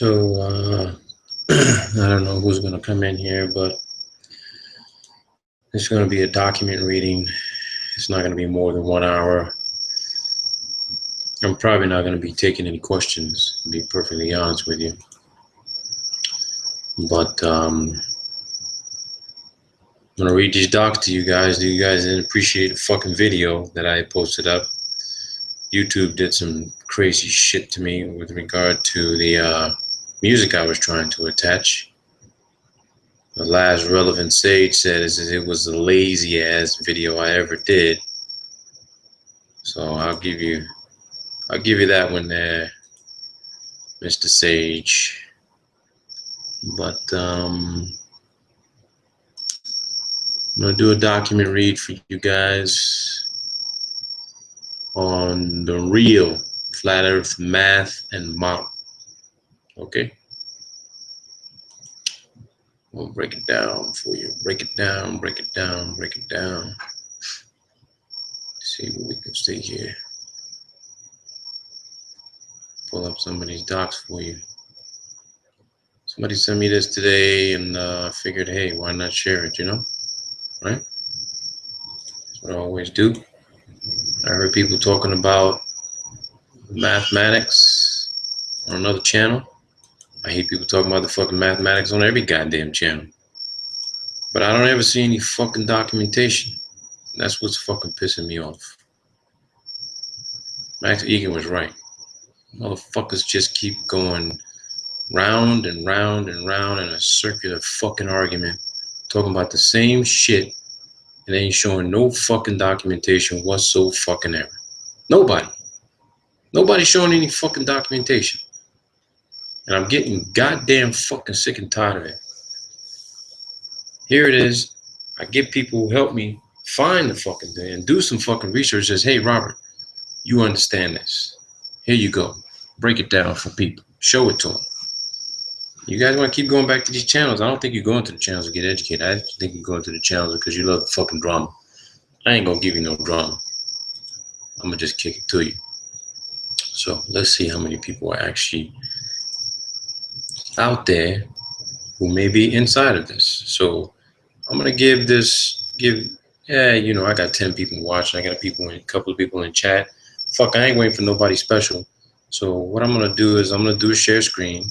So I don't know who's going to come in here, but it's going to be a document reading. It's not going to be more than 1 hour. I'm probably not going to be taking any questions, to be perfectly honest with you. But I'm going to read these docs to you guys. You guys didn't appreciate the fucking video that I posted up. YouTube did some crazy shit to me with regard to the music I was trying to attach. The last relevant sage said it was the lazy ass video I ever did. So I'll give you that one there, Mr. Sage. But I'm gonna do a document read for you guys on the real flat earth math and model. Okay? We'll break it down for you. Break it down, break it down, break it down. Let's see what we can see here. Pull up some of these docs for you. Somebody sent me this today, and I figured, hey, why not share it, you know? Right? That's what I always do. I heard people talking about mathematics on another channel. I hate people talking about the fucking mathematics on every goddamn channel. But I don't ever see any fucking documentation. That's what's fucking pissing me off. Max Egan was right. Motherfuckers just keep going round and round and round in a circular fucking argument, talking about the same shit, and they ain't showing no fucking documentation whatsoever. Nobody. Nobody's showing any fucking documentation. And I'm getting goddamn fucking sick and tired of it. Here it is. I get people who help me find the fucking thing and do some fucking research. Says, hey, Robert, you understand this. Here you go. Break it down for people. Show it to them. You guys want to keep going back to these channels. I don't think you're going to the channels to get educated. I think you're going to the channels because you love the fucking drama. I ain't going to give you no drama. I'm going to just kick it to you. So let's see how many people are actually out there who may be inside of this. So I'm going to I got 10 people watching. I got a couple of people in chat. Fuck, I ain't waiting for nobody special. So what I'm going to do is I'm going to do a share screen,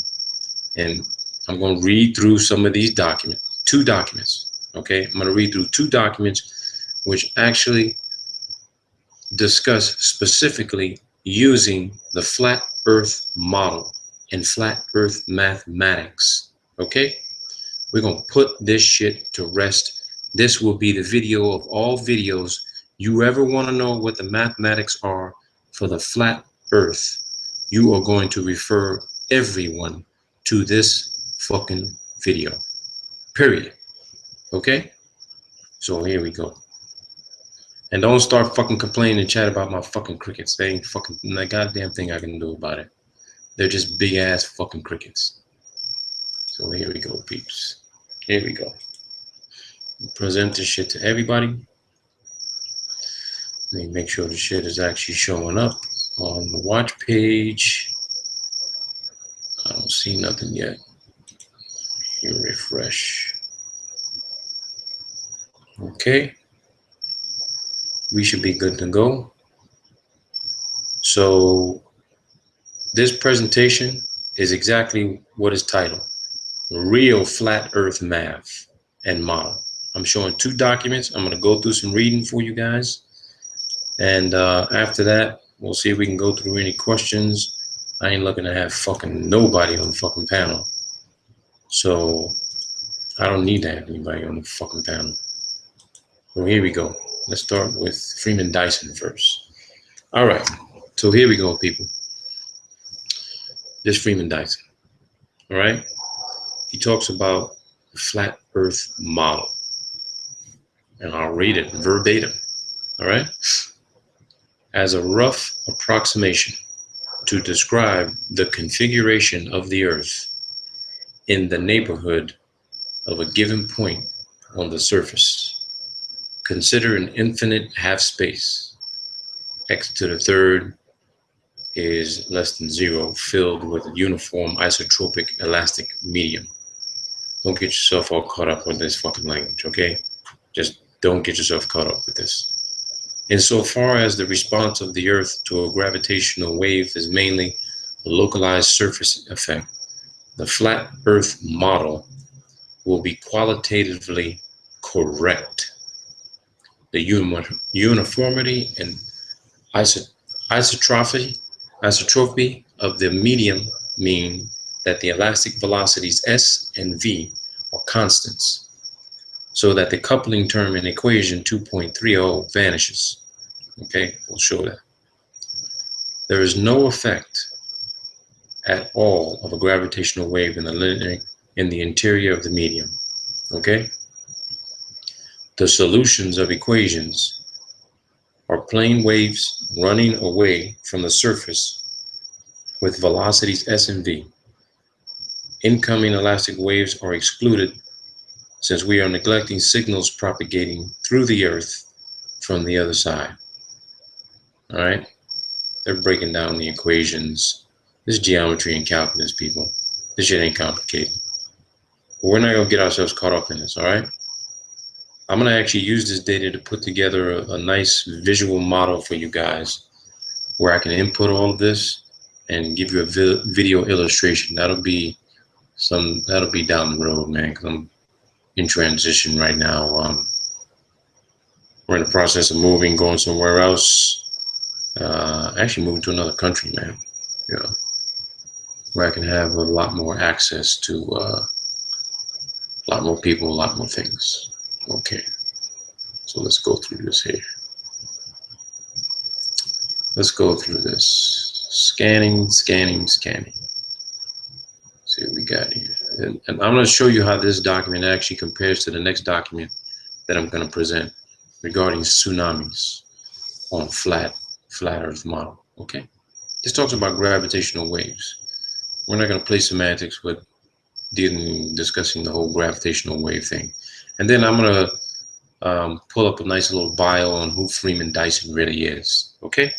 and I'm going to read through some of these documents, 2 documents. Okay, I'm going to read through 2 documents which actually discuss specifically using the flat earth model and flat earth mathematics. Okay, we're going to put this shit to rest. This will be the video of all videos. You ever want to know what the mathematics are for the flat earth, you are going to refer everyone to this fucking video. Period. Okay? So here we go. And don't start fucking complaining and chat about my fucking crickets. They ain't fucking the goddamn thing I can do about it. They're just big ass fucking crickets. So here we go, peeps. Here we go. Present this shit to everybody. Let me make sure the shit is actually showing up on the watch page. I don't see nothing yet. You refresh. Okay. We should be good to go. So this presentation is exactly what is titled, Real Flat Earth Math and Model. I'm showing 2 documents. I'm going to go through some reading for you guys. And after that, we'll see if we can go through any questions. I ain't looking to have fucking nobody on the fucking panel. So I don't need to have anybody on the fucking panel. So here we go. Let's start with Freeman Dyson first. All right. So here we go, people. This Freeman Dyson. All right. He talks about the flat earth model. And I'll read it verbatim. All right. As a rough approximation to describe the configuration of the earth in the neighborhood of a given point on the surface, consider an infinite half space, x to the third is less than 0, filled with a uniform isotropic elastic medium. Don't get yourself all caught up with this fucking language, okay? Just don't get yourself caught up with this. Insofar as the response of the Earth to a gravitational wave is mainly a localized surface effect, the flat Earth model will be qualitatively correct. The uniformity and isotropy of the medium mean that the elastic velocities s and v are constants, so that the coupling term in equation 2.30 vanishes. Okay, we'll show that. There is no effect at all of a gravitational wave in the interior of the medium. Okay? The solutions of equations are plane waves running away from the surface with velocities s and v. Incoming elastic waves are excluded since we are neglecting signals propagating through the Earth from the other side. All right? They're breaking down the equations. This is geometry and calculus, people. This shit ain't complicated. But we're not going to get ourselves caught up in this, all right? I'm going to actually use this data to put together a nice visual model for you guys where I can input all of this and give you a video illustration. That'll be down the road, man, because I'm in transition right now. We're in the process of moving, going somewhere else. Actually moving to another country, man. You know, where I can have a lot more access to a lot more people, a lot more things. Okay, so let's go through this here. Let's go through this. Scanning. See what we got here. And I'm going to show you how this document actually compares to the next document that I'm going to present regarding tsunamis on flat Earth model. Okay, this talks about gravitational waves. We're not going to play semantics with discussing the whole gravitational wave thing. And then I'm going to pull up a nice little bio on who Freeman Dyson really is. Okay,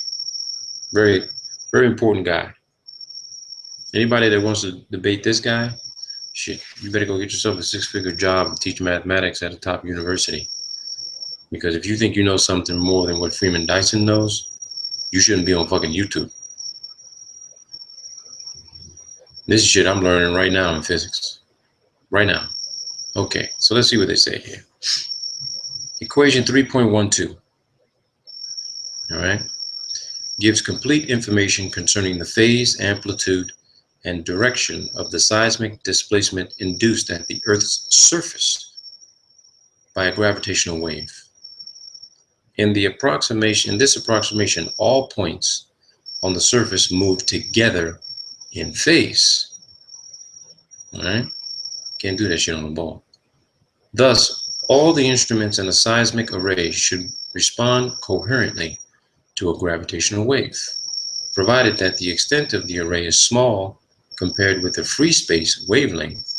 very, very important guy. Anybody that wants to debate this guy, shit, you better go get yourself a 6-figure job and teach mathematics at a top university. Because if you think you know something more than what Freeman Dyson knows, you shouldn't be on fucking YouTube. This is shit I'm learning right now in physics. Right now. Okay, so let's see what they say here. Equation 3.12. All right. Gives complete information concerning the phase, amplitude, and direction of the seismic displacement induced at the Earth's surface by a gravitational wave. In this approximation, all points on the surface move together in phase. All right? Can't do that shit on the ball. Thus, all the instruments in a seismic array should respond coherently to a gravitational wave, provided that the extent of the array is small compared with the free space wavelength,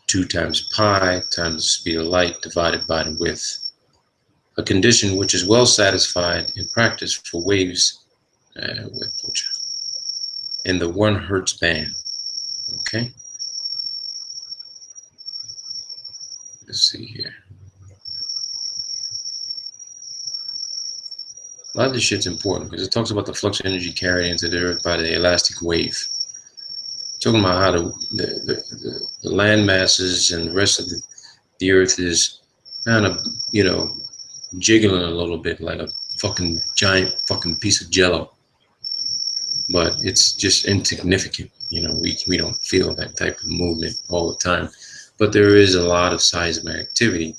2 times pi times the speed of light divided by the width, a condition which is well satisfied in practice for waves in the 1 Hertz band. Okay, let's see here. A lot of this shit's important because it talks about the flux energy carried into the Earth by the elastic wave. Talking about how the land masses and the rest of the Earth is kind of, you know, jiggling a little bit like a fucking giant fucking piece of jello. But it's just insignificant. You know, we don't feel that type of movement all the time. But there is a lot of seismic activity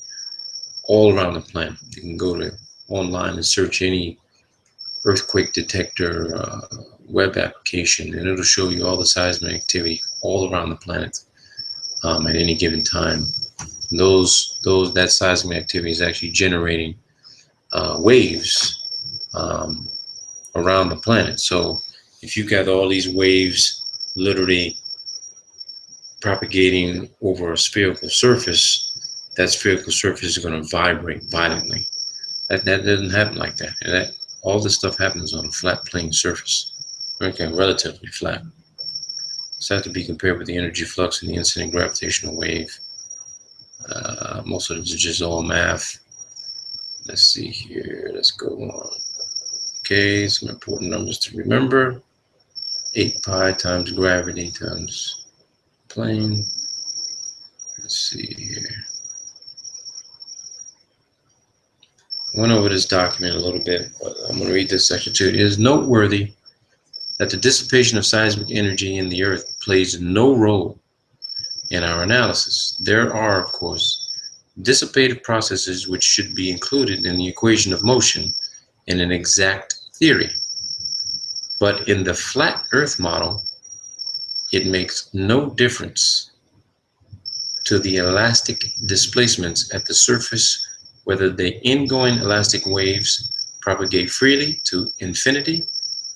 all around the planet. You can go to online and search any earthquake detector web application, and it'll show you all the seismic activity all around the planet at any given time. That seismic activity is actually generating waves around the planet. So if you got all these waves literally propagating over a spherical surface, that spherical surface is going to vibrate violently. That doesn't happen like that. And that All this stuff happens on a flat plane surface. Okay, relatively flat. This has to be compared with the energy flux and the incident gravitational wave. Most of it is just all math. Let's see here. Let's go on. Okay, some important numbers to remember. 8 pi times gravity times plane. Let's see here. I went over this document a little bit, but I'm going to read this section too. It is noteworthy that the dissipation of seismic energy in the Earth plays no role in our analysis. There are, of course, dissipative processes which should be included in the equation of motion in an exact theory. But in the flat Earth model, it makes no difference to the elastic displacements at the surface whether the ingoing elastic waves propagate freely to infinity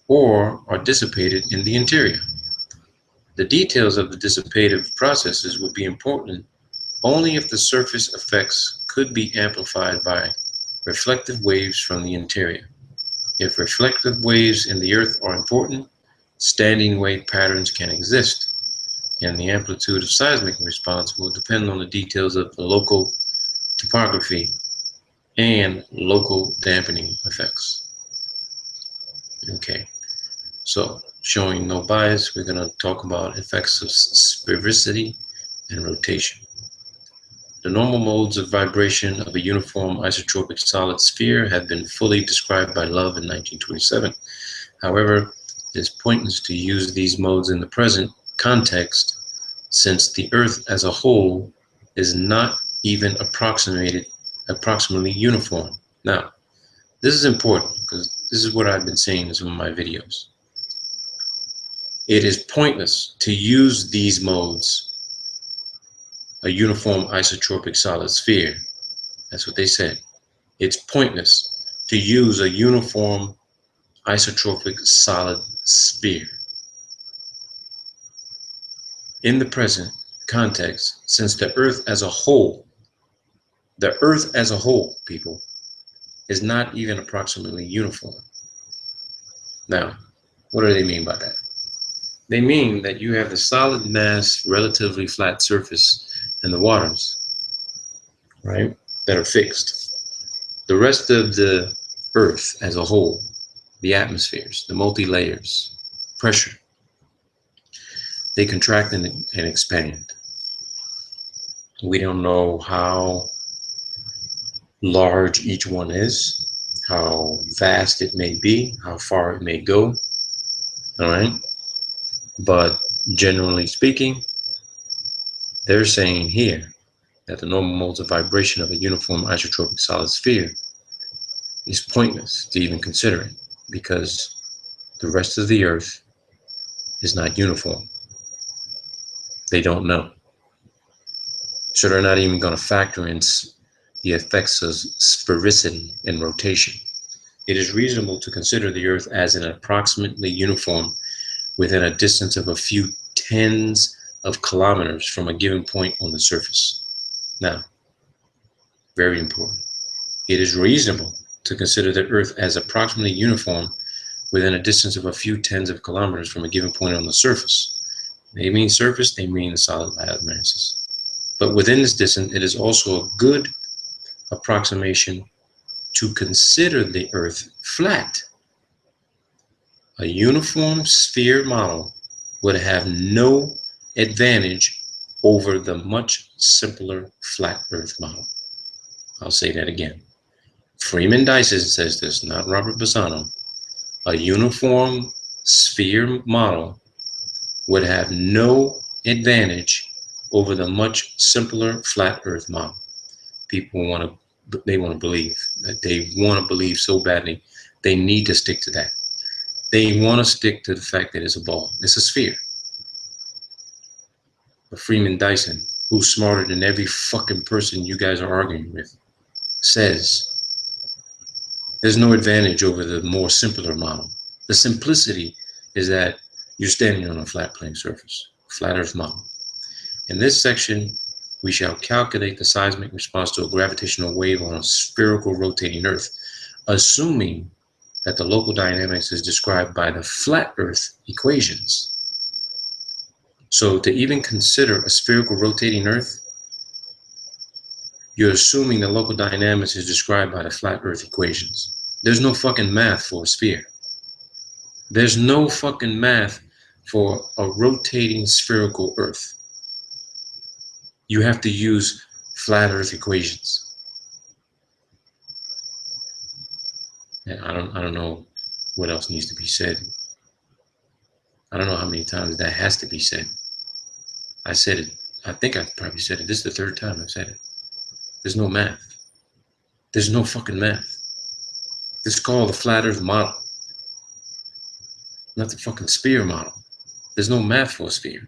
or are dissipated in the interior. The details of the dissipative processes would be important only if the surface effects could be amplified by reflective waves from the interior. If reflective waves in the Earth are important, standing wave patterns can exist, and the amplitude of seismic response will depend on the details of the local topography and local dampening effects. Okay, so showing no bias, we're going to talk about effects of sphericity and rotation. The normal modes of vibration of a uniform isotropic solid sphere have been fully described by Love in 1927. However, it is pointless to use these modes in the present context since the Earth as a whole is not even approximately uniform. Now, this is important because this is what I've been saying in some of my videos. It is pointless to use these modes, a uniform isotropic solid sphere. That's what they said. It's pointless to use a uniform isotropic solid sphere in the present context, since the Earth as a whole, people, is not even approximately uniform. Now, what do they mean by that? They mean that you have the solid mass, relatively flat surface and the waters, right, that are fixed. The rest of the Earth as a whole, the atmospheres, the multi-layers, pressure, they contract and expand. We don't know how large each one is, how vast it may be, how far it may go, all right? But generally speaking, they're saying here that the normal modes of vibration of a uniform isotropic solid sphere is pointless to even consider it because the rest of the Earth is not uniform. They don't know. So they're not even going to factor in the effects of sphericity and rotation. It is reasonable to consider the Earth as an approximately uniform within a distance of a few tens of kilometers from a given point on the surface. Now, very important. It is reasonable to consider the Earth as approximately uniform within a distance of a few tens of kilometers from a given point on the surface. They mean surface, they mean the solid masses. But within this distance, it is also a good approximation to consider the Earth flat. A uniform sphere model would have no advantage over the much simpler flat Earth model. I'll say that again. Freeman Dyson says this, not Robert Bassano. A uniform sphere model would have no advantage over the much simpler flat Earth model. People want to believe that they want to believe so badly. They need to stick to that. They want to stick to the fact that it's a ball. It's a sphere. But Freeman Dyson, who's smarter than every fucking person you guys are arguing with, says there's no advantage over the more simpler model. The simplicity is that you're standing on a flat plane surface, flat Earth model. In this section, we shall calculate the seismic response to a gravitational wave on a spherical rotating Earth, assuming that the local dynamics is described by the flat Earth equations. So to even consider a spherical rotating Earth, you're assuming the local dynamics is described by the flat Earth equations. There's no fucking math for a sphere. There's no fucking math for a rotating spherical Earth. You have to use flat Earth equations. And I don't know what else needs to be said. I don't know how many times that has to be said. I said it. I think I probably said it. This is the third time I've said it. There's no math. There's no fucking math. This is called the flat Earth model, not the fucking sphere model. There's no math for a sphere.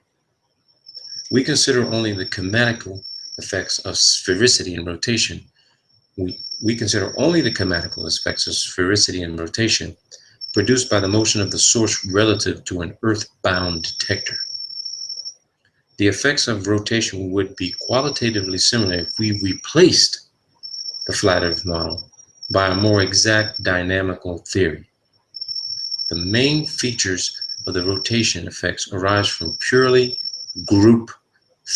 We consider only the kinetical effects of sphericity and rotation. We consider only the kinetical effects of sphericity and rotation produced by the motion of the source relative to an earth-bound detector. The effects of rotation would be qualitatively similar if we replaced the flat Earth model by a more exact dynamical theory. The main features of the rotation effects arise from purely group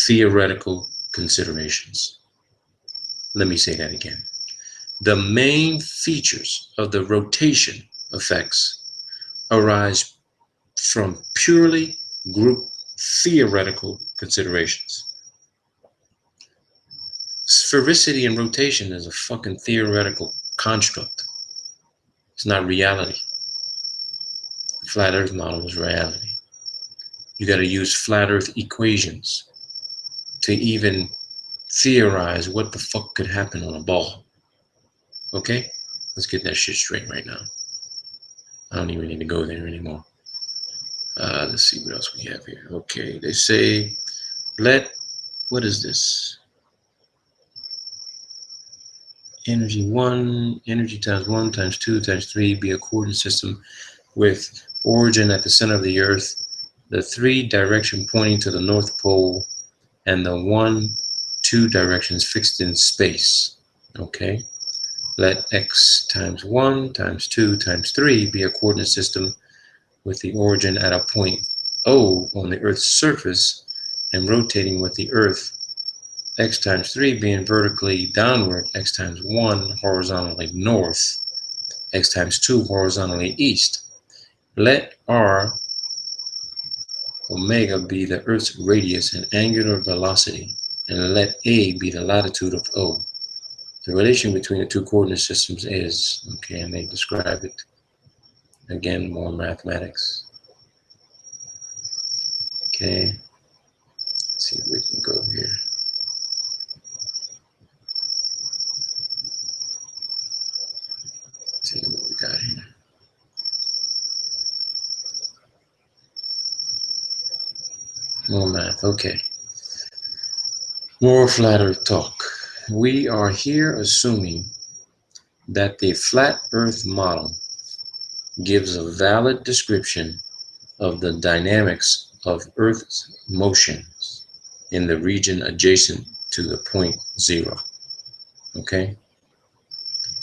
theoretical considerations. Let me say that again. The main features of the rotation effects arise from purely group theoretical considerations. Sphericity and rotation is a fucking theoretical construct. It's not reality. The flat Earth model is reality. You got to use flat Earth equations to even theorize what the fuck could happen on a ball. Okay? Let's get that shit straight right now. I don't even need to go there anymore. Let's see what else we have here. Okay, they say, what is this? Energy 1, energy times 1 times 2 times 3 be a coordinate system with origin at the center of the Earth, the 3 direction pointing to the North Pole, and the 1, 2 directions fixed in space. Okay? Let x times 1 times 2 times 3 be a coordinate system with the origin at a point O on the Earth's surface and rotating with the Earth, x times 3 being vertically downward, x times 1 horizontally north, x times 2 horizontally east. Let r omega be the Earth's radius and angular velocity, and let a be the latitude of O. The relation between the two coordinate systems is, okay, and they describe it. Again, more mathematics. Okay, let's see if we can go here. Let's see what we got here. More math, okay. More flat Earth talk. We are here assuming that the flat Earth model gives a valid description of the dynamics of Earth's motions in the region adjacent to the point 0. Okay?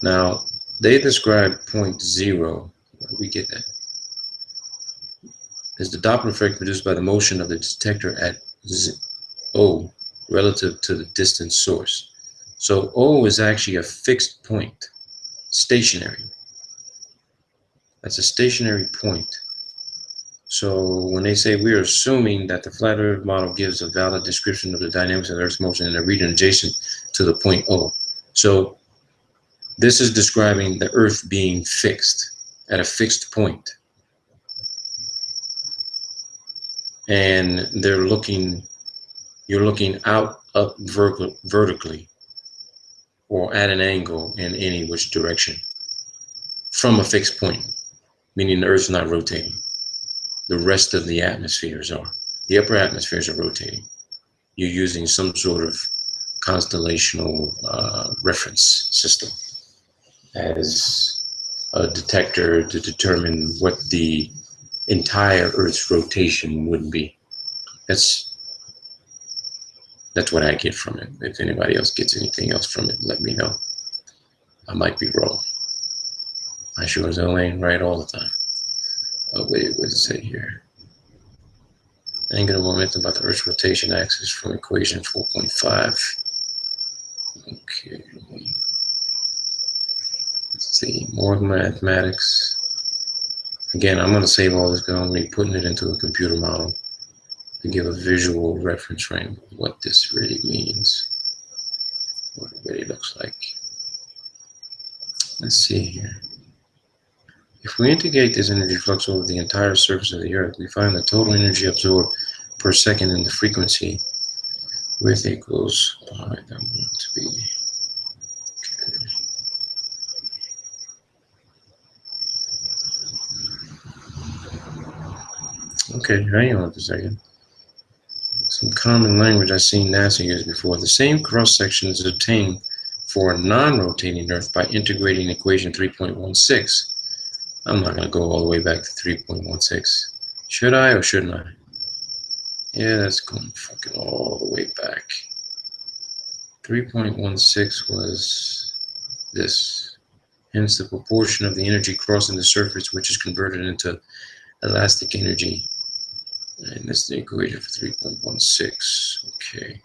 Now, they describe point 0. Where do we get that? Is the Doppler effect produced by the motion of the detector at O relative to the distant source. So O is actually a fixed point, stationary. That's a stationary point. So when they say we're assuming that the flat Earth model gives a valid description of the dynamics of Earth's motion in a region adjacent to the point O. So this is describing the Earth being fixed at a fixed point. And you're looking out up vertically or at an angle in any which direction from a fixed point, meaning the Earth's not rotating. The rest of the atmospheres are. The upper atmospheres are rotating. You're using some sort of constellational reference system as a detector to determine what the entire Earth's rotation would be. That's what I get from it. If anybody else gets anything else from it, let me know. I might be wrong. I sure as hell ain't right all the time. Oh wait, what does it say here? Angular momentum about the Earth's rotation axis from equation 4.5. Okay. Let's see, more mathematics. Again, I'm going to save all this because I'm going to be putting it into a computer model to give a visual reference frame of what this really means, what it really looks like. Let's see here. If we integrate this energy flux over the entire surface of the Earth, we find the total energy absorbed per second in the frequency width equals, all right, I want it to be, okay, hang on a second. Some common language I've seen NASA use before. The same cross-section is obtained for a non-rotating Earth by integrating equation 3.16. I'm not going to go all the way back to 3.16. Should I or shouldn't I? Yeah, that's going fucking all the way back. 3.16 was this. Hence the proportion of the energy crossing the surface which is converted into elastic energy. And that's the equation for 3.16. Okay.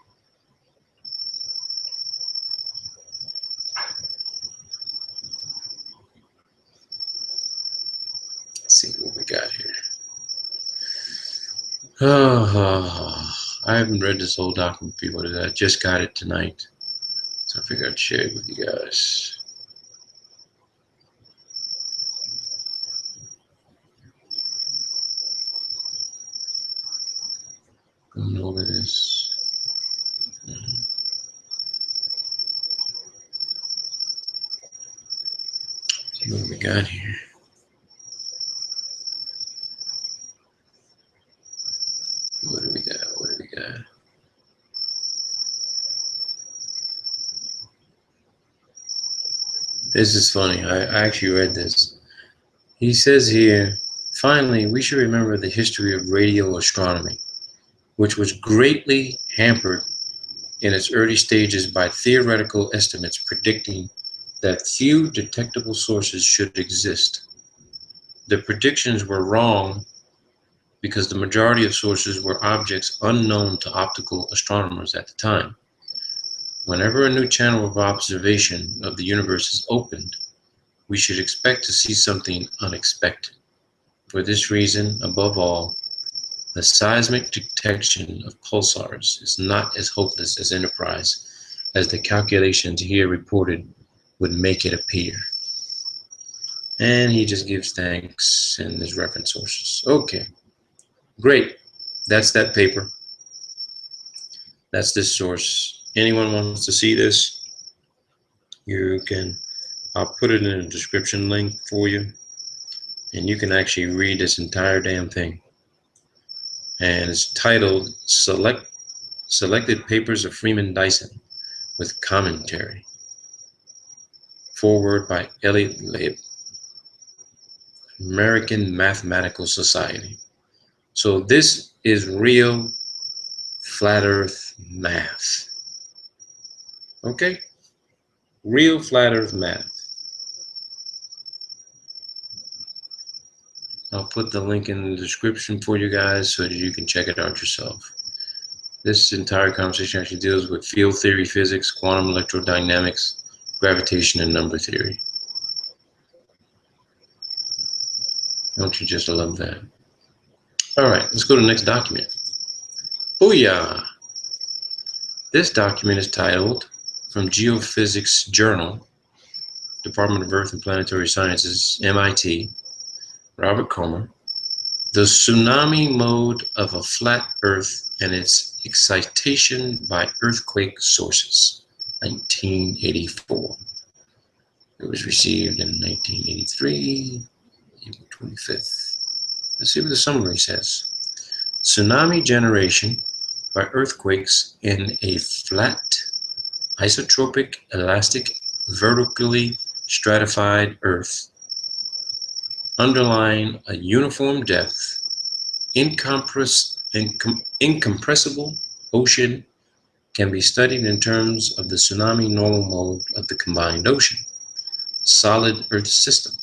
Let's see what we got here. I haven't read this whole document before. I just got it tonight. So I figured I'd share it with you guys. Going over this. See what we got here. What do we got? What do we got? This is funny. I actually read this. He says here, finally, we should remember the history of radio astronomy, which was greatly hampered in its early stages by theoretical estimates predicting that few detectable sources should exist. The predictions were wrong because the majority of sources were objects unknown to optical astronomers at the time. Whenever a new channel of observation of the universe is opened, we should expect to see something unexpected. For this reason, above all, the seismic detection of pulsars is not as hopeless as enterprise as the calculations here reported would make it appear. And he just gives thanks and his reference sources. Okay, great. That's that paper. That's this source. Anyone wants to see this, you can, I'll put it in a description link for you, and you can actually read this entire damn thing. And it's titled Selected Papers of Freeman Dyson with Commentary. Foreword by Elliot Leib, American Mathematical Society. So this is real flat earth math. Okay? Real flat earth math. I'll put the link in the description for you guys so that you can check it out yourself. This entire conversation actually deals with field theory physics, quantum electrodynamics, gravitation, and number theory. Don't you just love that? All right, let's go to the next document. Booyah! This document is titled, from Geophysics Journal, Department of Earth and Planetary Sciences, MIT, Robert Comer, The Tsunami Mode of a Flat Earth and Its Excitation by Earthquake Sources, 1984. It was received in 1983, April 25th. Let's see what the summary says. Tsunami generation by earthquakes in a flat, isotropic, elastic, vertically stratified Earth, underlying a uniform depth, incompressible ocean, can be studied in terms of the tsunami normal mode of the combined ocean, solid Earth system.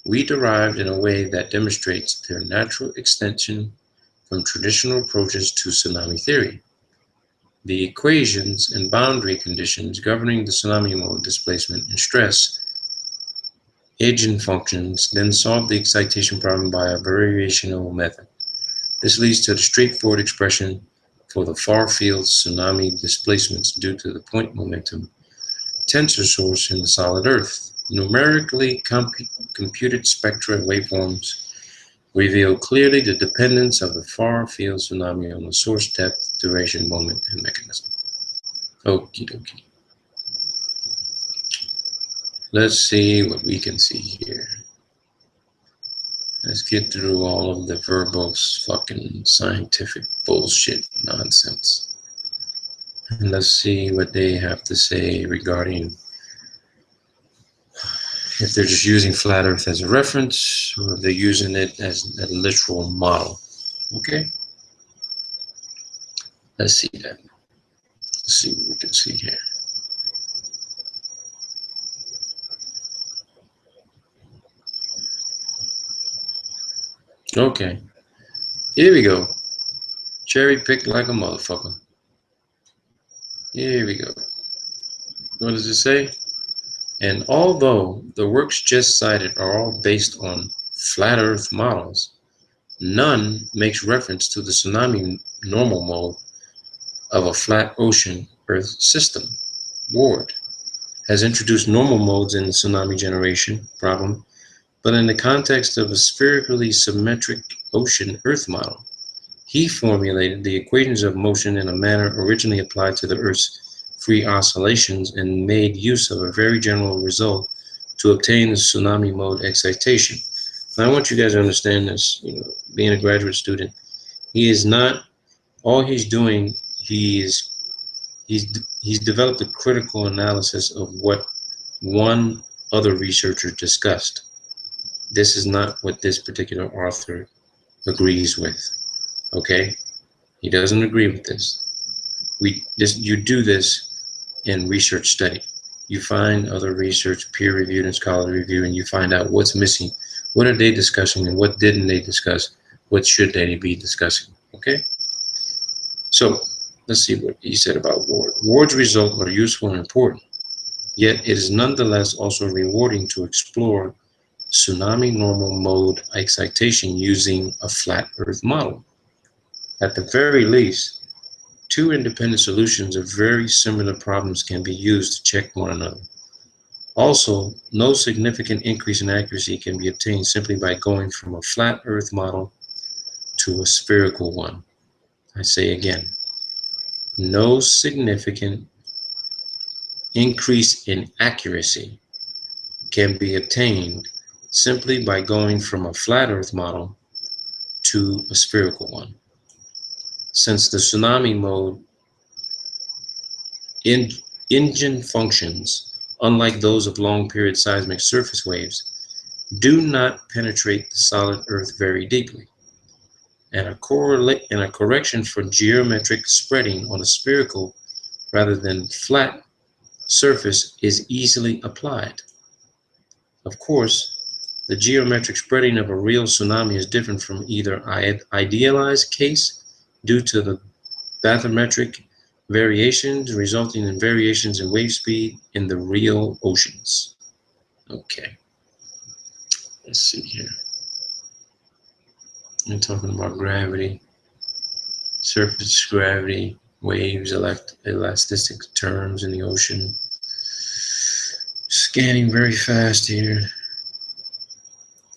we derived in a way that demonstrates their natural extension from traditional approaches to tsunami theory. The equations and boundary conditions governing the tsunami mode displacement and stress eigenfunctions then solve the excitation problem by a variational method. This leads to the straightforward expression for the far-field tsunami displacements due to the point momentum tensor source in the solid Earth. Numerically computed spectra waveforms reveal clearly the dependence of the far-field tsunami on the source depth, duration, moment, and mechanism. Okie dokie. Let's see what we can see here. Let's get through all of the verbose fucking scientific bullshit nonsense. And let's see what they have to say regarding if they're just using flat Earth as a reference or if they're using it as a literal model. Okay? Let's see that. Let's see what we can see here. Okay. Here we go. Cherry picked like a motherfucker. Here we go. What does it say? And although the works just cited are all based on flat Earth models, none makes reference to the tsunami normal mode of a flat ocean Earth system. Ward has introduced normal modes in the tsunami generation problem, but in the context of a spherically symmetric ocean Earth model. He formulated the equations of motion in a manner originally applied to the Earth's free oscillations and made use of a very general result to obtain the tsunami mode excitation. Now I want you guys to understand this, being a graduate student, he is not, all he's doing, he's developed a critical analysis of what one other researcher discussed. This is not what this particular author agrees with, okay? He doesn't agree with this. You do this in research study. You find other research, peer-reviewed and scholarly review, and you find out what's missing. What are they discussing and what didn't they discuss? What should they be discussing, okay? So let's see what he said about Ward. Ward's results are useful and important, yet it is nonetheless also rewarding to explore tsunami normal mode excitation using a flat Earth model. At the very least, two independent solutions of very similar problems can be used to check one another. Also, no significant increase in accuracy can be obtained simply by going from a flat Earth model to a spherical one. I say again, no significant increase in accuracy can be obtained simply by going from a flat Earth model to a spherical one. Since the tsunami mode engine functions, unlike those of long-period seismic surface waves, do not penetrate the solid Earth very deeply, and a correction for geometric spreading on a spherical rather than flat surface is easily applied. Of course, the geometric spreading of a real tsunami is different from either idealized case due to the bathymetric variations resulting in variations in wave speed in the real oceans. Okay, let's see here. I'm talking about gravity, surface gravity, waves, elastic terms in the ocean. Scanning very fast here.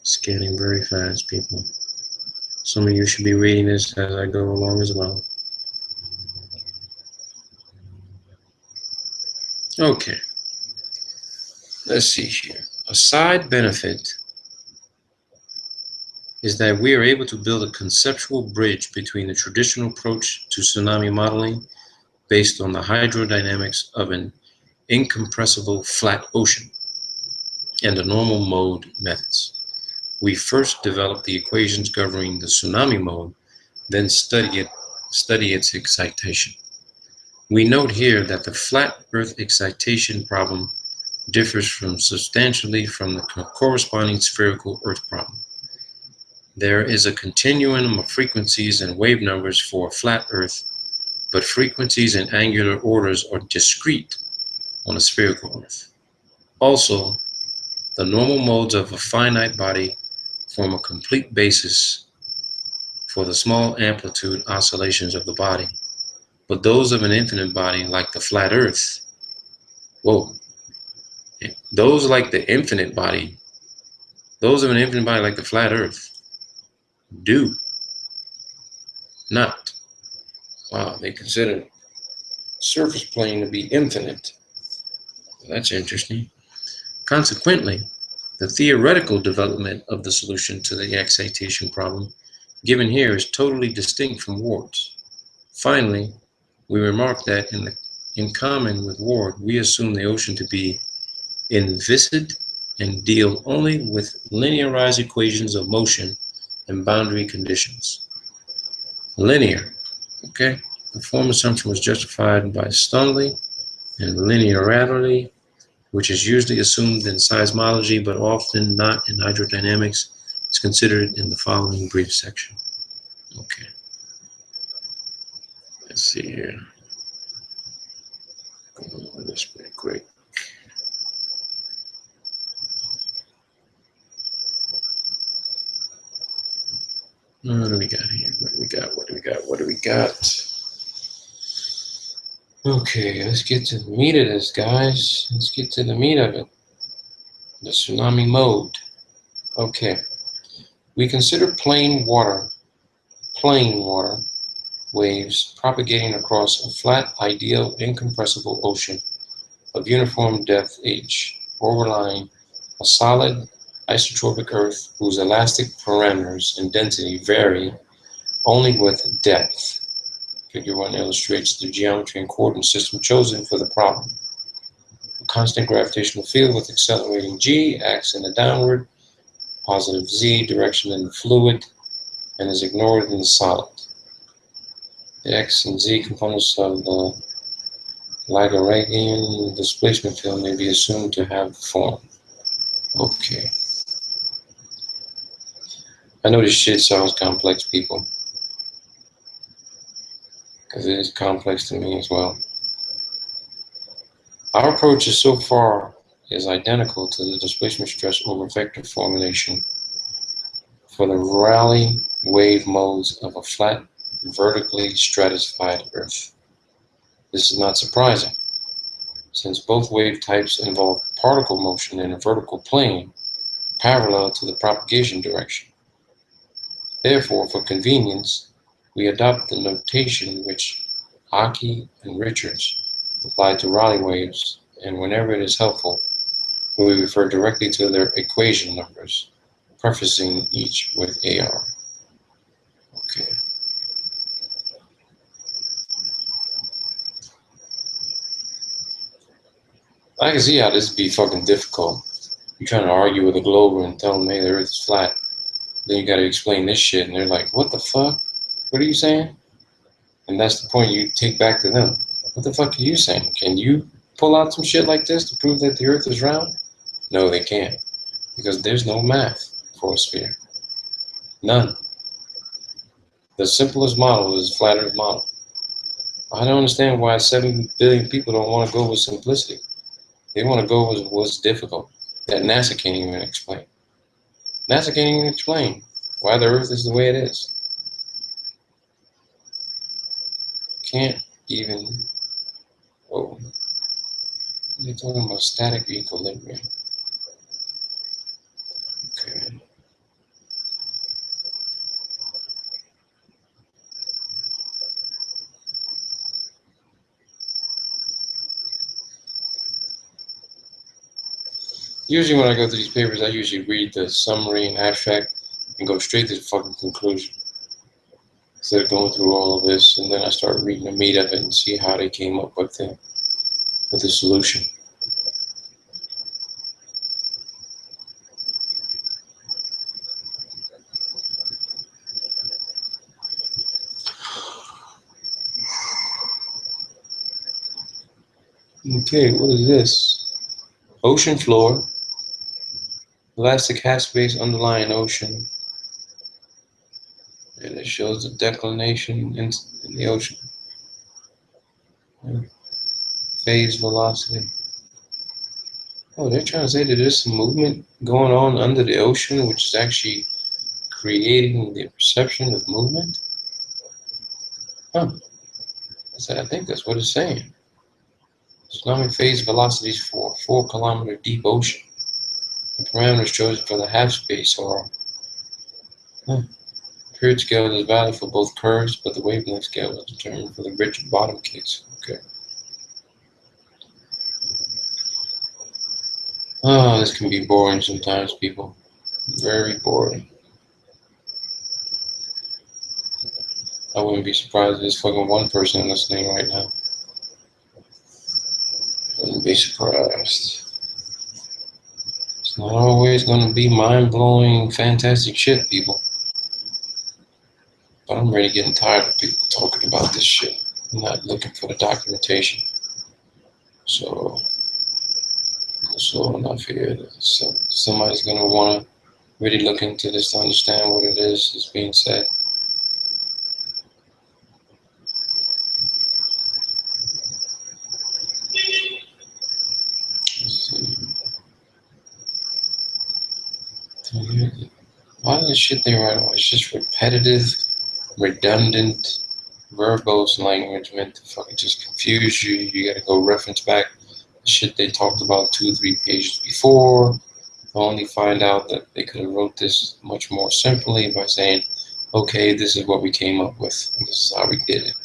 Scanning very fast, people. Some of you should be reading this as I go along as well. Okay, let's see here. A side benefit is that we are able to build a conceptual bridge between the traditional approach to tsunami modeling based on the hydrodynamics of an incompressible flat ocean and the normal mode methods. We first develop the equations governing the tsunami mode, then study its excitation. We note here that the flat Earth excitation problem differs from substantially from the corresponding spherical Earth problem. There is a continuum of frequencies and wave numbers for a flat Earth, but frequencies and angular orders are discrete on a spherical Earth. Also, the normal modes of a finite body form a complete basis for the small amplitude oscillations of the body, but those of an infinite body like the flat Earth, whoa, those like the infinite body, those of an infinite body like the flat Earth do not. Wow, they consider surface plane to be infinite. That's interesting. Consequently, the theoretical development of the solution to the excitation problem given here is totally distinct from Ward's. Finally, we remark that in common with Ward, we assume the ocean to be inviscid and deal only with linearized equations of motion and boundary conditions. Linear, okay? The form assumption was justified by Stonley, and linearity, which is usually assumed in seismology but often not in hydrodynamics, is considered in the following brief section. Okay. Let's see here. Go over this pretty quick. What do we got here? What do we got? Okay, let's get to the meat of this, guys. Let's get to the meat of it. The tsunami mode. Okay. We consider plain water waves propagating across a flat, ideal, incompressible ocean of uniform depth h, overlying a solid isotropic Earth whose elastic parameters and density vary only with depth. Figure 1 illustrates the geometry and coordinate system chosen for the problem. A constant gravitational field with accelerating g acts in a downward, positive z direction in the fluid and is ignored in the solid. The x and z components of the Lagrangian displacement field may be assumed to have the form. Okay. I know this shit sounds complex, people, because it is complex to me as well. Our approach is so far is identical to the displacement stress over vector formulation for the Rayleigh wave modes of a flat, vertically stratified Earth. This is not surprising, since both wave types involve particle motion in a vertical plane parallel to the propagation direction. Therefore, for convenience, we adopt the notation which Aki and Richards applied to Rayleigh waves, and whenever it is helpful, we refer directly to their equation numbers, prefacing each with AR. Okay. I can see how this would be fucking difficult. You're trying to argue with a globe and tell them, hey, the Earth is flat. Then you got to explain this shit, and they're like, what the fuck? What are you saying? And that's the point you take back to them. What the fuck are you saying? Can you pull out some shit like this to prove that the Earth is round? No, they can't, because there's no math for a sphere. None. The simplest model is a flat Earth model. I don't understand why 7 billion people don't want to go with simplicity. They want to go with what's difficult, that NASA can't even explain. NASA can't even explain why the Earth is the way it is. Can't even. Oh, you're talking about static equilibrium. Okay. Usually when I go through these papers, I usually read the summary and abstract and go straight to the fucking conclusion, instead of going through all of this, and then I start reading the meat of it and see how they came up with the solution. Okay, what is this? Ocean floor, elastic half space underlying ocean, and it shows the declination in the ocean. Phase velocity. Oh, they're trying to say that there's some movement going on under the ocean, which is actually creating the perception of movement? Huh. I think that's what it's saying. Tsunami phase velocities for 4-kilometer deep ocean. The parameters chosen for the half space are period scale is valid for both curves, but the wavelength scale is determined for the rigid bottom case. Okay. Oh, this can be boring sometimes, people. Very boring. I wouldn't be surprised if there's fucking one person listening right now. Wouldn't be surprised. It's not always going to be mind-blowing, fantastic shit, people. But I'm really getting tired of people talking about this shit. I'm not looking for the documentation. So enough here. So somebody's going to want to really look into this to understand what it is that's being said. Let's see. A lot of the shit they write about is just repetitive, redundant, verbose language meant to fucking just confuse you. You gotta go reference back the shit they talked about 2 or 3 pages before. Only find out that they could have wrote this much more simply by saying, okay, this is what we came up with. This is how we did it.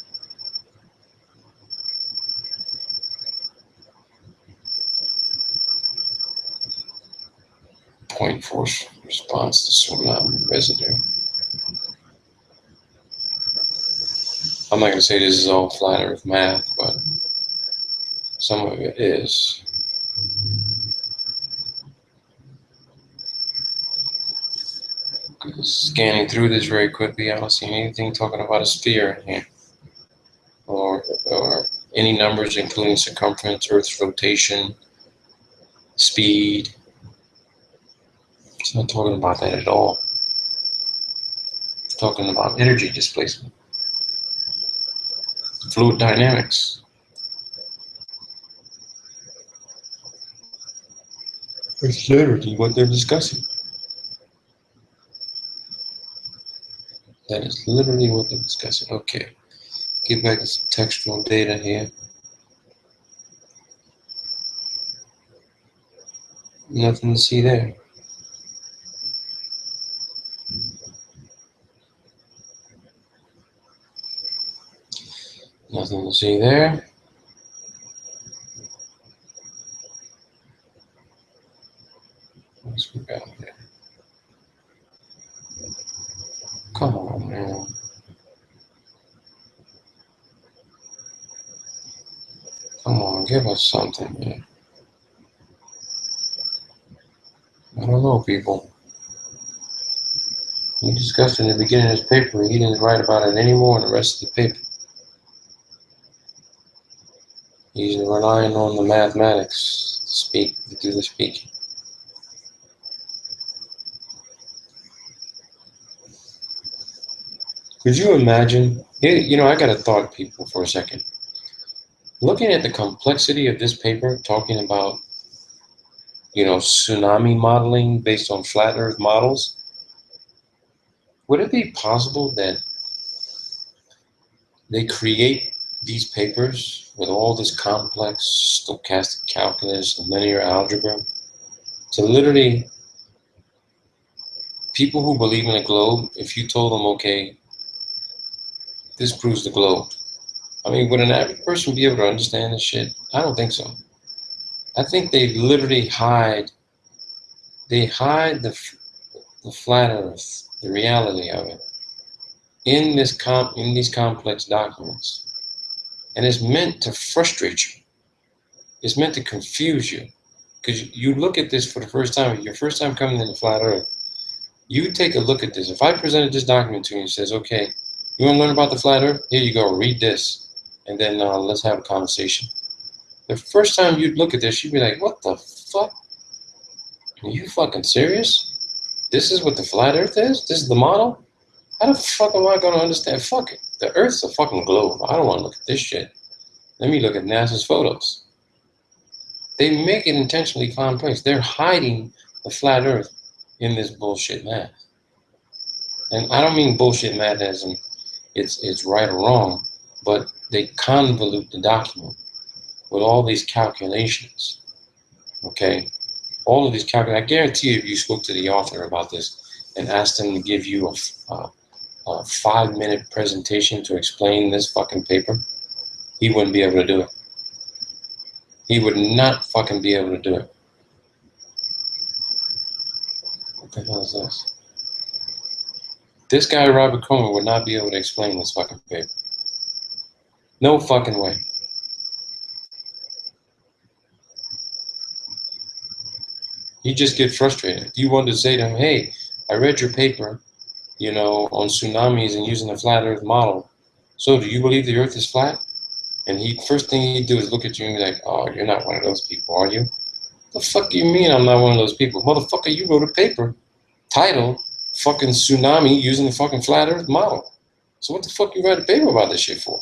Point force response to tsunami residue. I'm not going to say this is all flat earth math, but some of it is. Scanning through this very quickly, I don't see anything talking about a sphere in here. Or any numbers including circumference, Earth's rotation, speed. It's not talking about that at all. It's talking about energy displacement, fluid dynamics. It's literally what they're discussing. That is literally what they're discussing. Okay, get back to some textual data here. Nothing to see there. Nothing to see there. What's we got here? Come on, man. Come on, give us something, man. I don't know, people. He discussed in the beginning of his paper, he didn't write about it anymore in the rest of the paper. He's relying on the mathematics to do the speaking. Could you imagine? You know, I got a thought, people, for a second. Looking at the complexity of this paper, talking about, you know, tsunami modeling based on flat Earth models, would it be possible that they create these papers with all this complex stochastic calculus and linear algebra to literally, people who believe in a globe, if you told them, okay, this proves the globe. I mean, would an average person be able to understand this shit? I don't think so. I think they literally hide the flat Earth, the reality of it, in these complex documents. And it's meant to frustrate you. It's meant to confuse you. Because you look at this for the first time, your first time coming into flat Earth, you take a look at this. If I presented this document to you and says, okay, you want to learn about the flat Earth? Here you go, read this. And then let's have a conversation. The first time you'd look at this, you'd be like, what the fuck? Are you fucking serious? This is what the flat earth is? This is the model? How the fuck am I gonna understand? Fuck it. The earth's a fucking globe. I don't wanna look at this shit. Let me look at NASA's photos. They make it intentionally complex. They're hiding the flat earth in this bullshit math. And I don't mean bullshit math as in it's right or wrong, but they convolute the document with all these calculations. Okay? All of these calculations. I guarantee you, if you spoke to the author about this and asked him to give you a 5-minute presentation to explain this fucking paper, he wouldn't be able to do it. He would not fucking be able to do it. What the hell is this? This guy, Robert Coleman, would not be able to explain this fucking paper. No fucking way. He just get frustrated. You want to say to him, hey, I read your paper, on tsunamis and using the flat earth model. So do you believe the earth is flat? And first thing he'd do is look at you and be like, oh, you're not one of those people, are you? The fuck do you mean I'm not one of those people? Motherfucker, you wrote a paper titled fucking tsunami using the fucking flat earth model. So what the fuck you write a paper about this shit for?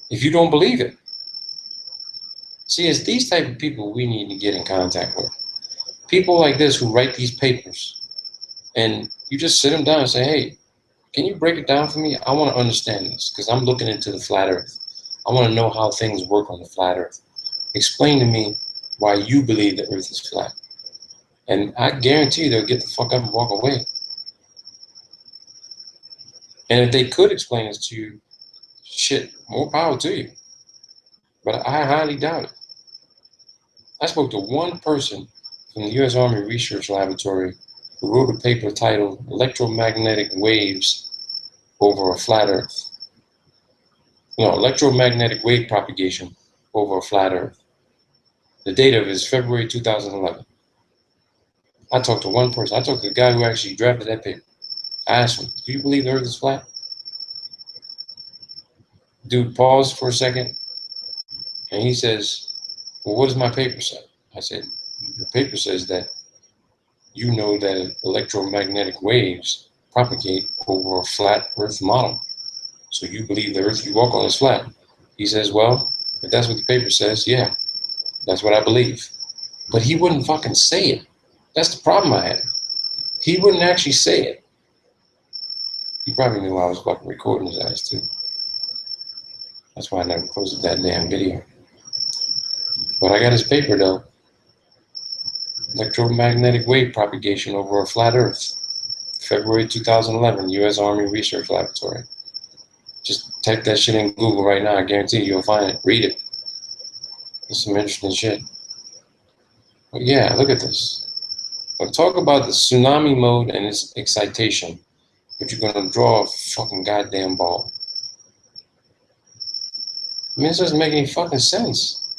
If you don't believe it. See, it's these type of people we need to get in contact with. People like this who write these papers, and you just sit them down and say, hey, can you break it down for me? I want to understand this because I'm looking into the flat earth. I want to know how things work on the flat earth. Explain to me why you believe the earth is flat. And I guarantee you they'll get the fuck up and walk away. And if they could explain this to you, shit, more power to you. But I highly doubt it. I spoke to one person from the U.S. Army Research Laboratory who wrote a paper titled Electromagnetic Waves over a Flat Earth. No, electromagnetic wave propagation over a flat earth. The date of it is February 2011. I talked to one person. I talked to the guy who actually drafted that paper. I asked him, do you believe the earth is flat? Dude paused for a second, and he says, well, what does my paper say? I said, the paper says that you know that electromagnetic waves propagate over a flat earth model. So you believe the earth you walk on is flat. He says, well, if that's what the paper says, yeah, that's what I believe. But he wouldn't fucking say it. That's the problem I had. He wouldn't actually say it. He probably knew I was fucking recording his ass too. That's why I never posted that damn video. But I got his paper though. Electromagnetic wave propagation over a flat earth. February 2011, U.S. Army Research Laboratory. Just type that shit in Google right now. I guarantee you'll find it. Read it. It's some interesting shit. But yeah, look at this. I'll talk about the tsunami mode and its excitation, but you're gonna draw a fucking goddamn ball. I mean, this doesn't make any fucking sense.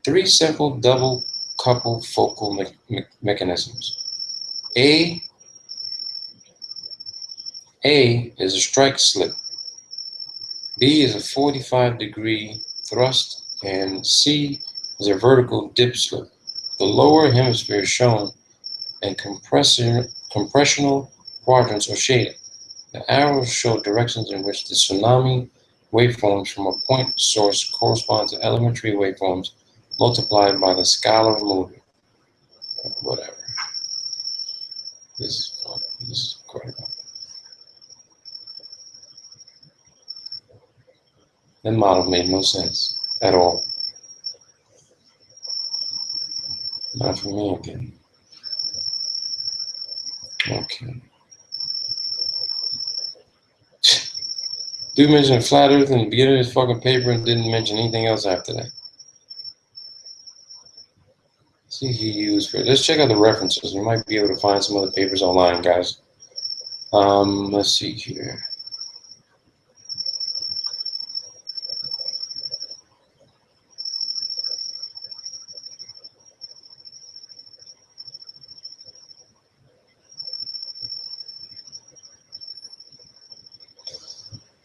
3 simple double couple focal mechanisms. A is a strike slip. B is a 45-degree thrust, and C is a vertical dip slip. The lower hemisphere is shown, and compressional quadrants are shaded. The arrows show directions in which the tsunami waveforms from a point source correspond to elementary waveforms multiplied by the scalar movement. Whatever. This is incredible. That model made no sense at all. Not for me again. Okay. Dude mentioned flat earth in the beginning of his fucking paper and didn't mention anything else after that. See he used for it. Let's check out the references. We might be able to find some other papers online, guys. Let's see here.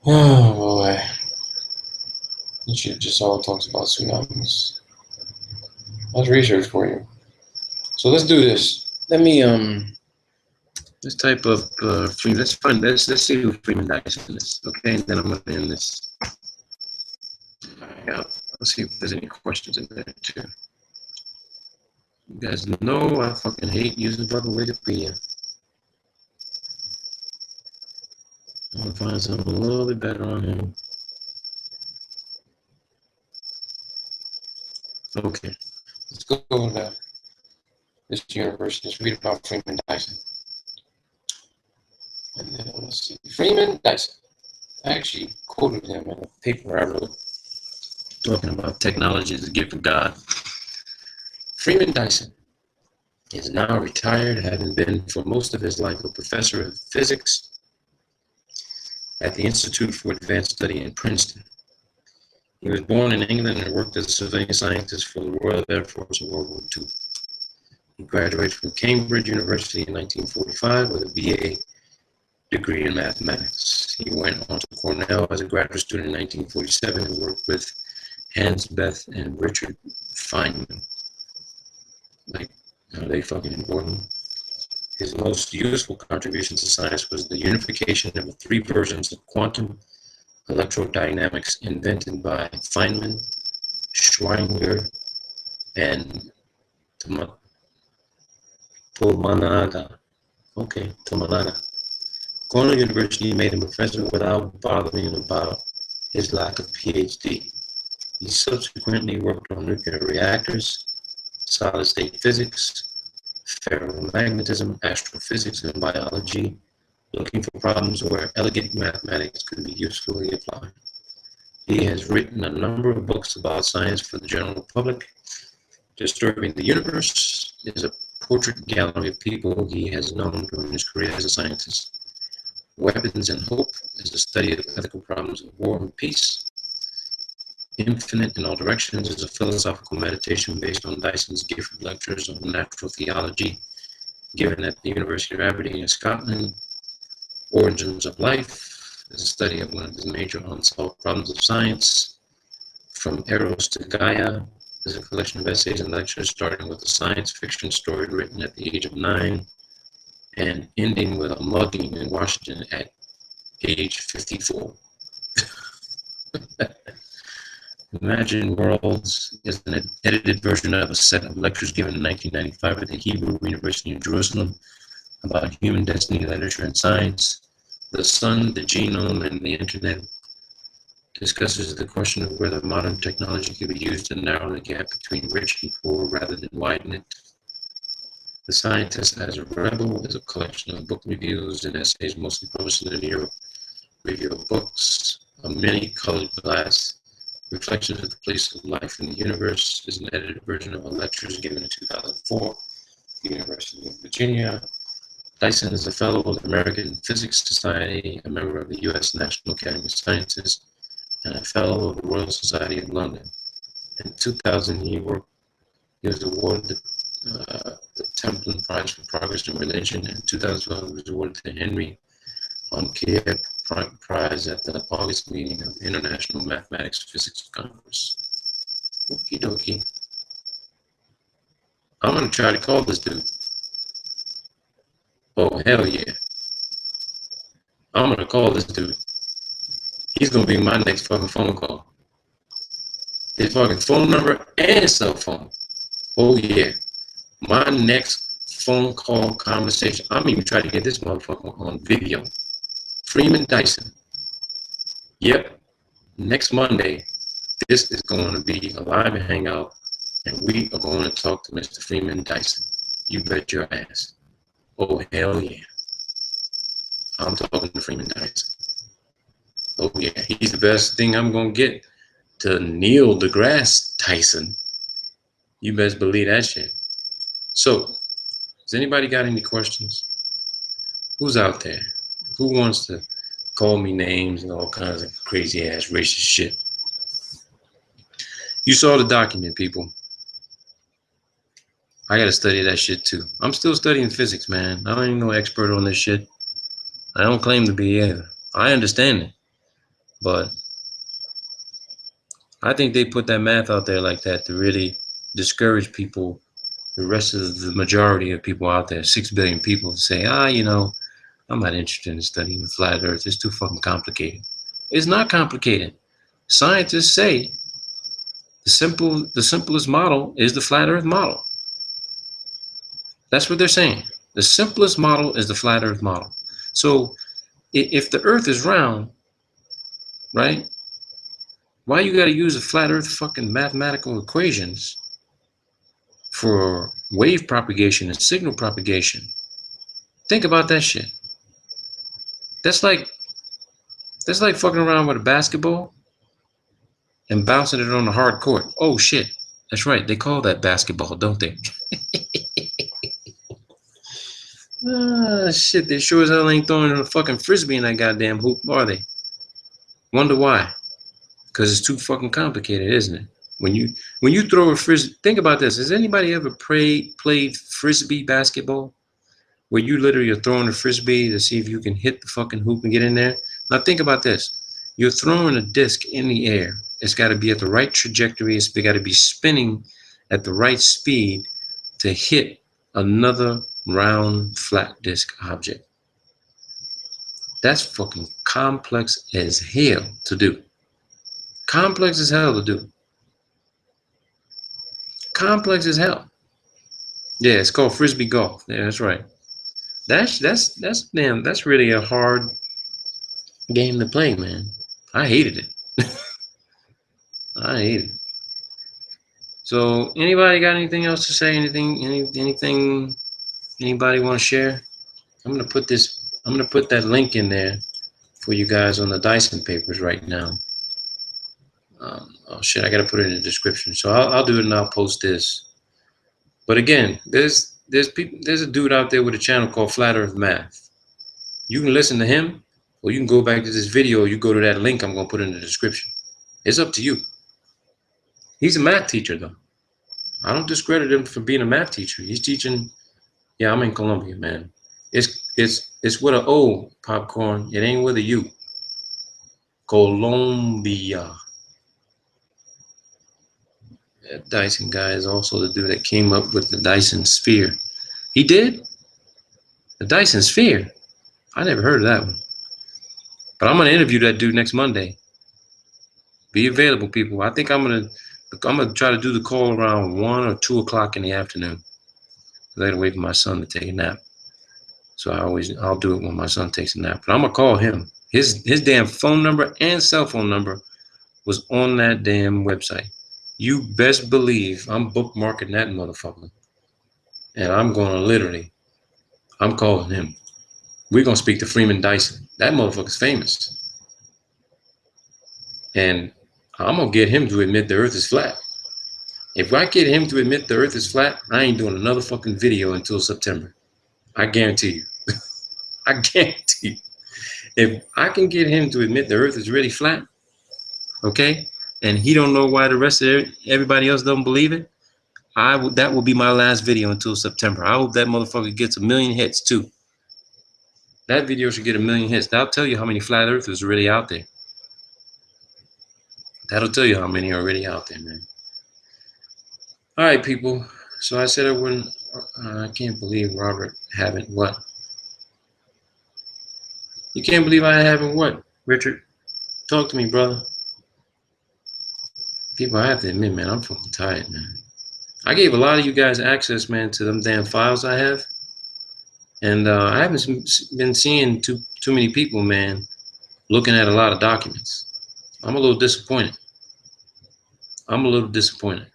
Oh boy. This shit just all talks about tsunamis. That's research for you. So let's do this. Let me let's type up Freeman. Let's see who Freeman Dyson is. Okay, and then I'm gonna end this. Yeah, let's see if there's any questions in there too. You guys know I fucking hate using fucking Wikipedia. I'm gonna find something a little bit better on him. Okay, let's go to this university. Let's read about Freeman Dyson. And then let's see. Freeman Dyson. I actually quoted him in a paper I wrote talking about technology as a gift of God. Freeman Dyson is now retired, having been for most of his life a professor of physics at the Institute for Advanced Study in Princeton. He was born in England and worked as a civilian scientist for the Royal Air Force in World War II. He graduated from Cambridge University in 1945 with a BA degree in mathematics. He went on to Cornell as a graduate student in 1947 and worked with Hans Bethe and Richard Feynman. Like, are they fucking important? His most useful contribution to science was the unification of the three versions of quantum electrodynamics invented by Feynman, Schwinger, and Tomanada. Okay, Tomanada. Cornell University made him professor without bothering about his lack of PhD. He subsequently worked on nuclear reactors, solid-state physics, ferromagnetism, astrophysics, and biology, looking for problems where elegant mathematics could be usefully applied. He has written a number of books about science for the general public. Disturbing the Universe is a portrait gallery of people he has known during his career as a scientist. Weapons and Hope is a study of ethical problems of war and peace. Infinite in All Directions is a philosophical meditation based on Dyson's gift lectures on natural theology given at the University of Aberdeen in Scotland. Origins of Life is a study of one of the major unsolved problems of science. From Eros to Gaia is a collection of essays and lectures starting with a science fiction story written at the age of 9 and ending with a mugging in Washington at age 54. Imagine Worlds is an edited version of a set of lectures given in 1995 at the Hebrew University in Jerusalem about human destiny, literature, and science. The Sun, the Genome, and the Internet discusses the question of whether modern technology can be used to narrow the gap between rich and poor rather than widen it. The Scientist as a Rebel is a collection of book reviews and essays mostly published in the New York Review of Books. A Many-Colored Glass, Reflections of the Place of Life in the Universe is an edited version of a lectures given in 2004 at the University of Virginia. Dyson is a fellow of the American Physics Society, a member of the U.S. National Academy of Sciences, and a fellow of the Royal Society of London. In 2000, he was awarded the Templin Prize for Progress in Religion. In 2012, he was awarded the Henry Onkeer Prize at the August meeting of the International Mathematics Physics Congress. Okie dokie. I'm going to try to call this dude. Oh, hell yeah. I'm going to call this dude. He's going to be my next fucking phone call. His fucking phone number and cell phone. Oh, yeah. My next phone call conversation. I'm even trying to get this motherfucker on video. Freeman Dyson. Yep. Next Monday, this is going to be a live hangout, and we are going to talk to Mr. Freeman Dyson. You bet your ass. Oh, hell yeah. I'm talking to Freeman Dyson. Oh, yeah. He's the best thing I'm going to get to Neil deGrasse Tyson. You best believe that shit. So, has anybody got any questions? Who's out there? Who wants to call me names and all kinds of crazy ass racist shit? You saw the document, people. I gotta study that shit too. I'm still studying physics, man. I ain't no expert on this shit. I don't claim to be either. I understand it, but I think they put that math out there like that to really discourage people, the rest of the majority of people out there, 6 billion people, to say, I'm not interested in studying the flat earth. It's too fucking complicated. It's not complicated. Scientists say the simplest model is the flat earth model. That's what they're saying. The simplest model is the flat earth model. So if the earth is round, right, why you got to use the flat earth fucking mathematical equations for wave propagation and signal propagation? Think about that shit. That's like fucking around with a basketball and bouncing it on the hard court. Oh shit. That's right. They call that basketball, don't they? Shit, they sure as hell ain't throwing a fucking frisbee in that goddamn hoop, are they? Wonder why? Because it's too fucking complicated, isn't it? When you throw a frisbee, think about this. Has anybody ever played frisbee basketball? Where you literally are throwing a frisbee to see if you can hit the fucking hoop and get in there? Now think about this. You're throwing a disc in the air. It's got to be at the right trajectory. It's got to be spinning at the right speed to hit another round, flat disc object. That's fucking complex as hell to do. Complex as hell to do. Complex as hell. Yeah, it's called frisbee golf. Yeah, that's right. That's really a hard game to play, man. I hated it. I hated it. So, anybody got anything else to say? Anything anybody want to share? I'm gonna put that link in there for you guys on the Dyson papers right now. Oh shit, I gotta put it in the description. So I'll do it and I'll post this. But again, there's a dude out there with a channel called Flat Earth Math. You can listen to him, or you can go back to this video. You go to that link I'm gonna put in the description. It's up to you. He's a math teacher though. I don't discredit him for being a math teacher. He's teaching. Yeah, I'm in Colombia, man. It's with an O, popcorn. It ain't with a U. Colombia. That Dyson guy is also the dude that came up with the Dyson sphere. He did? The Dyson sphere? I never heard of that one. But I'm gonna interview that dude next Monday. Be available, people. I think I'm gonna try to do the call around 1 or 2 o'clock in the afternoon. I gotta wait for my son to take a nap. So I'll do it when my son takes a nap. But I'm gonna call him. His damn phone number and cell phone number was on that damn website. You best believe I'm bookmarking that motherfucker. And I'm calling him. We're gonna speak to Freeman Dyson. That motherfucker's famous. And I'm gonna get him to admit the earth is flat. If I get him to admit the earth is flat, I ain't doing another fucking video until September. I guarantee you. I guarantee you. If I can get him to admit the earth is really flat, okay, and he don't know why the rest of everybody else don't believe it, that will be my last video until September. I hope that motherfucker gets 1 million hits too. That video should get 1 million hits. That'll tell you how many flat earthers are really out there. That'll tell you how many are really out there, man. All right, people. So I said I wouldn't. I can't believe Robert haven't what? You can't believe I haven't what, Richard? Talk to me, brother. People, I have to admit, man, I'm fucking tired, man. I gave a lot of you guys access, man, to them damn files I have. And I haven't been seeing too many people, man, looking at a lot of documents. I'm a little disappointed. I'm a little disappointed.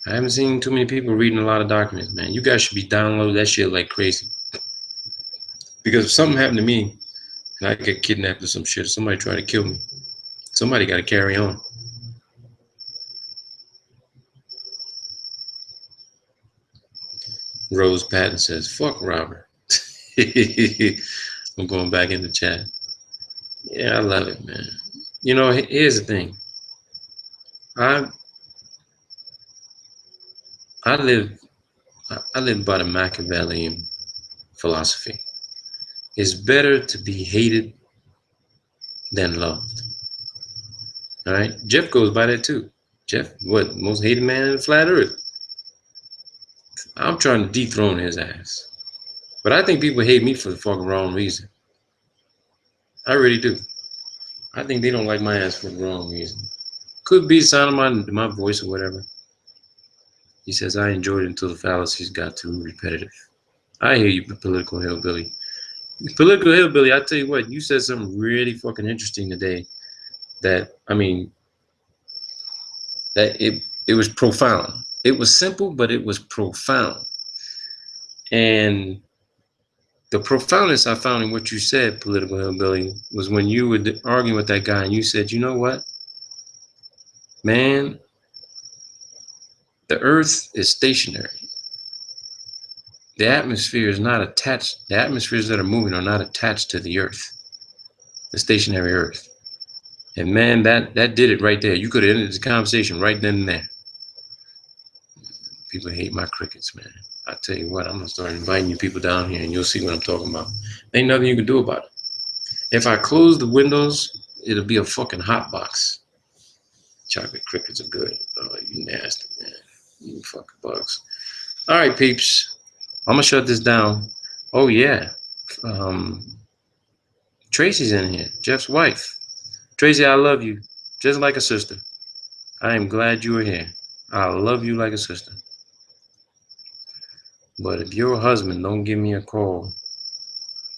I haven't seen too many people reading a lot of documents, man. You guys should be downloading that shit like crazy. Because if something happened to me and I get kidnapped or some shit, somebody try to kill me, somebody got to carry on. Rose Patton says, fuck Robert. I'm going back in the chat. Yeah, I love it, man. You know, here's the thing. I live by the Machiavellian philosophy. It's better to be hated than loved. All right, Jeff goes by that too. Jeff, what, most hated man in the flat earth? I'm trying to dethrone his ass. But I think people hate me for the fucking wrong reason. I really do. I think they don't like my ass for the wrong reason. Could be the sound of my voice or whatever. He says, I enjoyed it until the fallacies got too repetitive. I hear you, political hillbilly. Political hillbilly, I tell you what, you said something really fucking interesting today that, I mean, that it was profound. It was simple, but it was profound. And the profoundness I found in what you said, political hillbilly, was when you were arguing with that guy and you said, you know what, man, the earth is stationary. The atmosphere is not attached. The atmospheres that are moving are not attached to the earth, the stationary earth. And man, that did it right there. You could have ended the conversation right then and there. People hate my crickets, man. I tell you what, I'm gonna start inviting you people down here and you'll see what I'm talking about. Ain't nothing you can do about it. If I close the windows, it'll be a fucking hot box. Chocolate crickets are good. Oh, you nasty, man. You fucking bugs. All right, peeps. I'm gonna shut this down. Oh yeah. Tracy's in here, Jeff's wife. Tracy, I love you just like a sister. I am glad you are here. I love you like a sister. But if your husband don't give me a call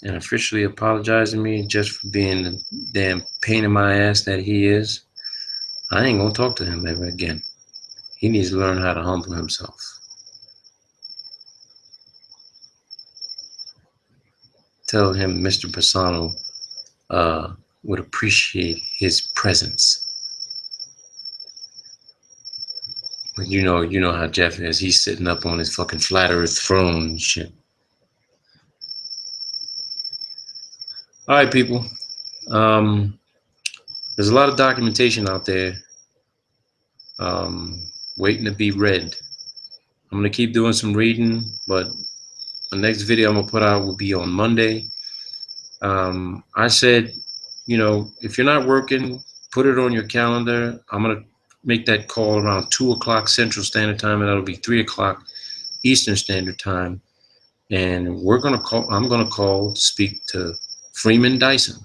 and officially apologize to me just for being the damn pain in my ass that he is, I ain't gonna talk to him ever again. He needs to learn how to humble himself. Tell him Mr. Persano would appreciate his presence. But you know how Jeff is. He's sitting up on his fucking flat earth throne and shit. All right, people. There's a lot of documentation out there waiting to be read. I'm gonna keep doing some reading, but the next video I'm gonna put out will be on Monday. I said, if you're not working, put it on your calendar. I'm gonna make that call around 2 o'clock Central Standard Time, and that'll be 3 o'clock Eastern Standard Time. And I'm gonna call to speak to Freeman Dyson,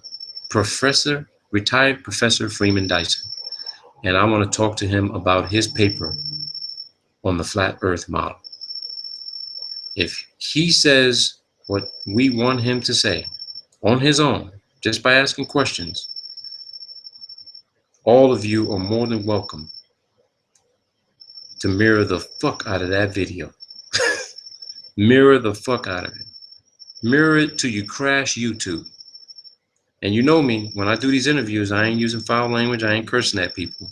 retired Professor Freeman Dyson. And I want to talk to him about his paper on the flat earth model. If he says what we want him to say on his own, just by asking questions, all of you are more than welcome to mirror the fuck out of that video. Mirror the fuck out of it. Mirror it till you crash YouTube. And you know me, when I do these interviews, I ain't using foul language, I ain't cursing at people.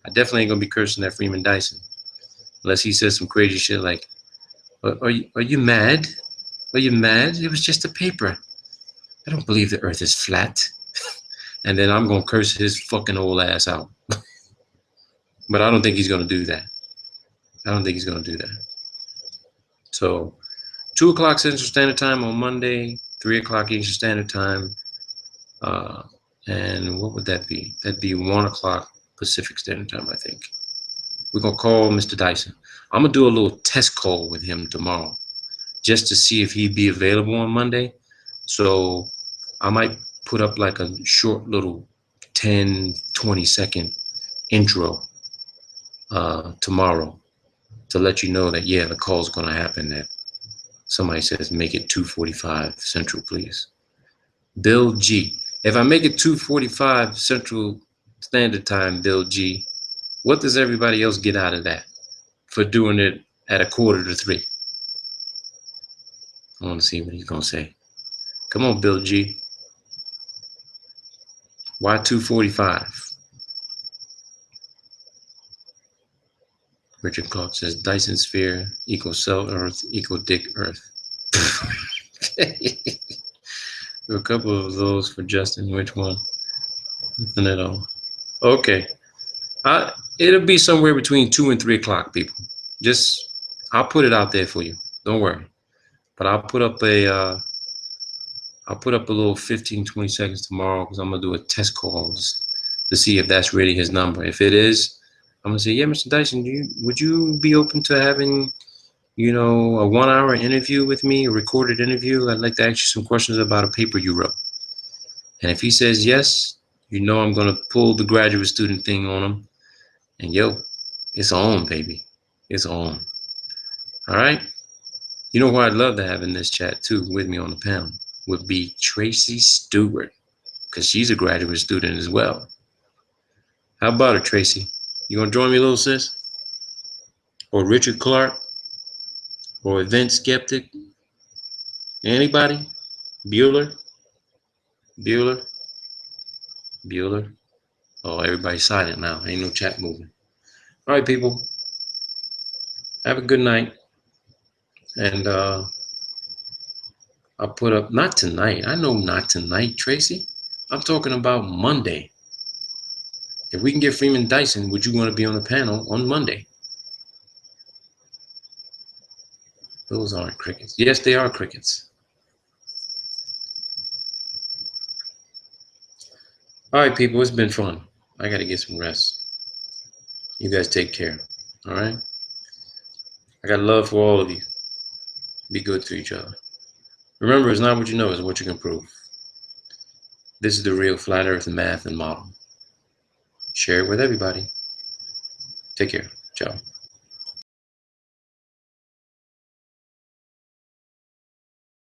I definitely ain't gonna be cursing at Freeman Dyson. Unless he says some crazy shit like, are you mad? Are you mad? It was just a paper. I don't believe the earth is flat. And then I'm gonna curse his fucking old ass out. But I don't think he's gonna do that. I don't think he's gonna do that. So 2 o'clock Central Standard Time on Monday, 3 o'clock Eastern Standard Time. And what would that be? That'd be 1 o'clock Pacific Standard Time, I think. We're gonna call Mr. Dyson. I'm gonna do a little test call with him tomorrow just to see if he'd be available on Monday. So I might put up like a short little 10, 20-second intro tomorrow to let you know that, yeah, the call's gonna happen. That somebody says make it 2:45 Central, please. Bill G. If I make it 2:45 Central Standard Time, Bill G, what does everybody else get out of that for doing it at 2:45? I want to see what he's gonna say. Come on, Bill G. Why 2:45? Richard Clark says Dyson sphere equals cell Earth equal dick Earth. There are a couple of those for Justin. Which one? Nothing at all. Okay. It'll be somewhere between 2 and 3 o'clock, people. I'll put it out there for you. Don't worry. But I'll put up I'll put up a little 15, 20 seconds tomorrow because I'm going to do a test call to see if that's really his number. If it is, I'm going to say, yeah, Mr. Dyson, would you be open to having, a 1 hour interview with me, a recorded interview? I'd like to ask you some questions about a paper you wrote. And if he says yes, I'm going to pull the graduate student thing on him. And it's on, baby. It's on. All right? You know who I'd love to have in this chat, too, with me on the panel would be Tracy Stewart, because she's a graduate student as well. How about it, Tracy? You gonna join me, little sis? Or Richard Clark? Or Event Skeptic? Anybody? Bueller? Bueller? Bueller? Oh, everybody's silent now. Ain't no chat moving. All right, people. Have a good night. And I'll put up, not tonight. I know not tonight, Tracy. I'm talking about Monday. If we can get Freeman Dyson, would you want to be on the panel on Monday? Those aren't crickets. Yes, they are crickets. All right, people, it's been fun. I got to get some rest. You guys take care. All right? I got love for all of you. Be good to each other. Remember, it's not what you know, it's what you can prove. This is the real flat earth math and model. Share it with everybody. Take care. Ciao.